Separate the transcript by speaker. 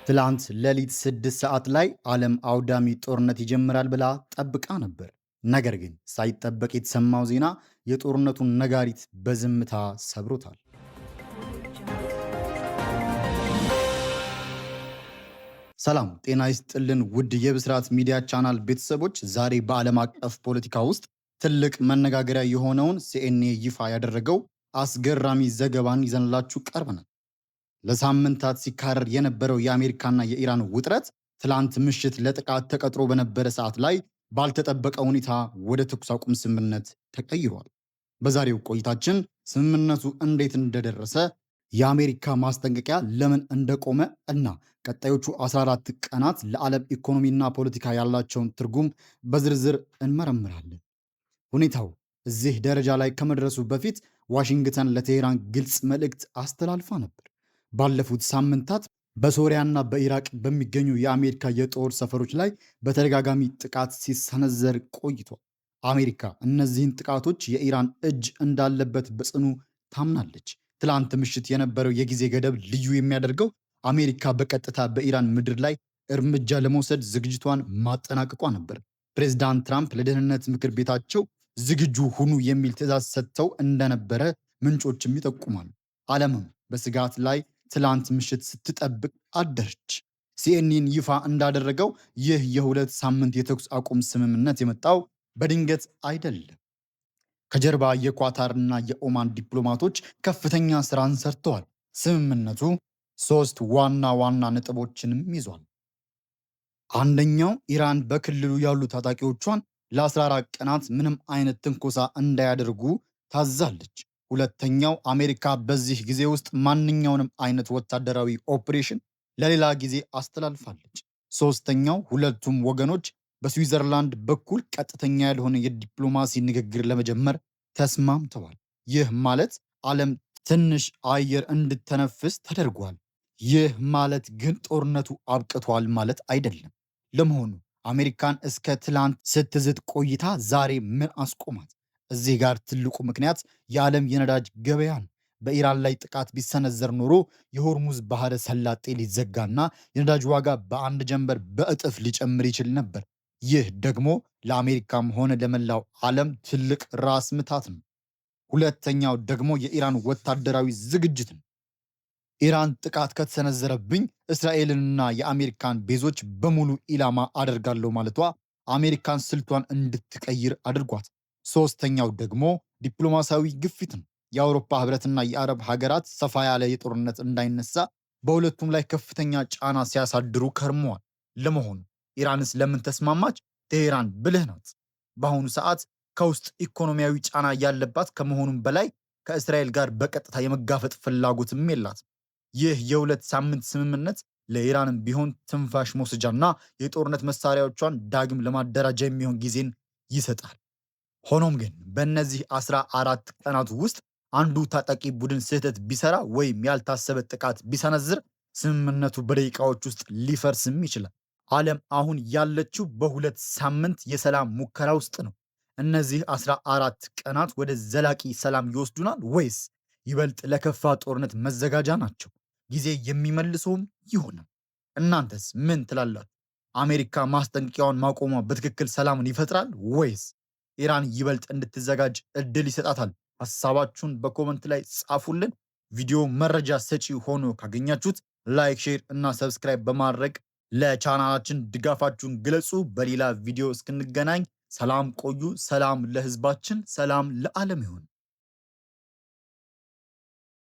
Speaker 1: ትላንት ሌሊት 6 ሰዓት ላይ ዓለም አውዳሚ ጦርነት ይጀምራል ብላ ጠብቃ ነበር። ነገር ግን ሳይጠበቅ የተሰማው ዜና የጦርነቱን ነጋሪት በዝምታ ሰብሮታል። ሰላም ጤና ይስጥልን ውድ የብስራት ሚዲያ ቻናል ቤተሰቦች፣ ዛሬ በዓለም አቀፍ ፖለቲካ ውስጥ ትልቅ መነጋገሪያ የሆነውን ሲኤንኤ ይፋ ያደረገው አስገራሚ ዘገባን ይዘንላችሁ ቀርበናል። ለሳምንታት ሲካረር የነበረው የአሜሪካና የኢራን ውጥረት ትላንት ምሽት ለጥቃት ተቀጥሮ በነበረ ሰዓት ላይ ባልተጠበቀ ሁኔታ ወደ ተኩስ አቁም ስምምነት ተቀይሯል። በዛሬው ቆይታችን ስምምነቱ እንዴት እንደደረሰ፣ የአሜሪካ ማስጠንቀቂያ ለምን እንደቆመ እና ቀጣዮቹ 14 ቀናት ለዓለም ኢኮኖሚና ፖለቲካ ያላቸውን ትርጉም በዝርዝር እንመረምራለን። ሁኔታው እዚህ ደረጃ ላይ ከመድረሱ በፊት ዋሽንግተን ለቴሄራን ግልጽ መልእክት አስተላልፋ ነበር። ባለፉት ሳምንታት በሶሪያና በኢራቅ በሚገኙ የአሜሪካ የጦር ሰፈሮች ላይ በተደጋጋሚ ጥቃት ሲሰነዘር ቆይቷል። አሜሪካ እነዚህን ጥቃቶች የኢራን እጅ እንዳለበት በጽኑ ታምናለች። ትላንት ምሽት የነበረው የጊዜ ገደብ ልዩ የሚያደርገው አሜሪካ በቀጥታ በኢራን ምድር ላይ እርምጃ ለመውሰድ ዝግጅቷን ማጠናቀቋ ነበር። ፕሬዝዳንት ትራምፕ ለደህንነት ምክር ቤታቸው ዝግጁ ሁኑ የሚል ትዕዛዝ ሰጥተው እንደነበረ ምንጮችም ይጠቁማሉ። ዓለምም በስጋት ላይ ትላንት ምሽት ስትጠብቅ አደረች። ሲኤንኤን ይፋ እንዳደረገው ይህ የሁለት ሳምንት የተኩስ አቁም ስምምነት የመጣው በድንገት አይደለም። ከጀርባ የኳታርና የኦማን ዲፕሎማቶች ከፍተኛ ስራን ሰርተዋል። ስምምነቱ 3 ዋና ዋና ነጥቦችንም ይዟል። አንደኛው ኢራን በክልሉ ያሉ ታጣቂዎቿን ለ14 ቀናት ምንም አይነት ትንኮሳ እንዳያደርጉ ታዛለች። ሁለተኛው አሜሪካ በዚህ ጊዜ ውስጥ ማንኛውንም አይነት ወታደራዊ ኦፕሬሽን ለሌላ ጊዜ አስተላልፋለች። ሶስተኛው ሁለቱም ወገኖች በስዊዘርላንድ በኩል ቀጥተኛ ያልሆነ የዲፕሎማሲ ንግግር ለመጀመር ተስማምተዋል። ይህ ማለት ዓለም ትንሽ አየር እንድተነፍስ ተደርጓል። ይህ ማለት ግን ጦርነቱ አብቅቷል ማለት አይደለም። ለመሆኑ አሜሪካን እስከ ትላንት ስትዝት ቆይታ ዛሬ ምን አስቆማት? እዚህ ጋር ትልቁ ምክንያት የዓለም የነዳጅ ገበያ ነው። በኢራን ላይ ጥቃት ቢሰነዘር ኖሮ የሆርሙዝ ባህረ ሰላጤ ሊዘጋና የነዳጅ ዋጋ በአንድ ጀንበር በእጥፍ ሊጨምር ይችል ነበር። ይህ ደግሞ ለአሜሪካም ሆነ ለመላው ዓለም ትልቅ ራስ ምታት ነው። ሁለተኛው ደግሞ የኢራን ወታደራዊ ዝግጅት ነው። ኢራን ጥቃት ከተሰነዘረብኝ እስራኤልንና የአሜሪካን ቤዞች በሙሉ ኢላማ አደርጋለሁ ማለቷ አሜሪካን ስልቷን እንድትቀይር አድርጓት። ሶስተኛው ደግሞ ዲፕሎማሲያዊ ግፊት ነው። የአውሮፓ ህብረትና የአረብ ሀገራት ሰፋ ያለ የጦርነት እንዳይነሳ በሁለቱም ላይ ከፍተኛ ጫና ሲያሳድሩ ከርመዋል። ለመሆኑ ኢራንስ ለምን ተስማማች? ቴሄራን ብልህ ናት። በአሁኑ ሰዓት ከውስጥ ኢኮኖሚያዊ ጫና ያለባት ከመሆኑም በላይ ከእስራኤል ጋር በቀጥታ የመጋፈጥ ፍላጎትም የላት። ይህ የሁለት ሳምንት ስምምነት ለኢራንም ቢሆን ትንፋሽ መውሰጃና የጦርነት መሳሪያዎቿን ዳግም ለማደራጃ የሚሆን ጊዜን ይሰጣል። ሆኖም ግን በእነዚህ 14 ቀናት ውስጥ አንዱ ታጣቂ ቡድን ስህተት ቢሰራ ወይም ያልታሰበ ጥቃት ቢሰነዝር ስምምነቱ በደቂቃዎች ውስጥ ሊፈርስም ይችላል። ዓለም አሁን ያለችው በሁለት ሳምንት የሰላም ሙከራ ውስጥ ነው። እነዚህ 14 ቀናት ወደ ዘላቂ ሰላም ይወስዱናል ወይስ ይበልጥ ለከፋ ጦርነት መዘጋጃ ናቸው? ጊዜ የሚመልሰውም ይሆናል። እናንተስ ምን ትላላችሁ? አሜሪካ ማስጠንቀቂያውን ማቆሟ በትክክል ሰላምን ይፈጥራል ወይስ ኢራን ይበልጥ እንድትዘጋጅ እድል ይሰጣታል? ሐሳባችሁን በኮመንት ላይ ጻፉልን። ቪዲዮ መረጃ ሰጪ ሆኖ ካገኛችሁት ላይክ፣ ሼር እና ሰብስክራይብ በማድረግ ለቻናላችን ድጋፋችሁን ግለጹ። በሌላ ቪዲዮ እስክንገናኝ ሰላም ቆዩ። ሰላም ለህዝባችን፣ ሰላም ለዓለም ይሁን።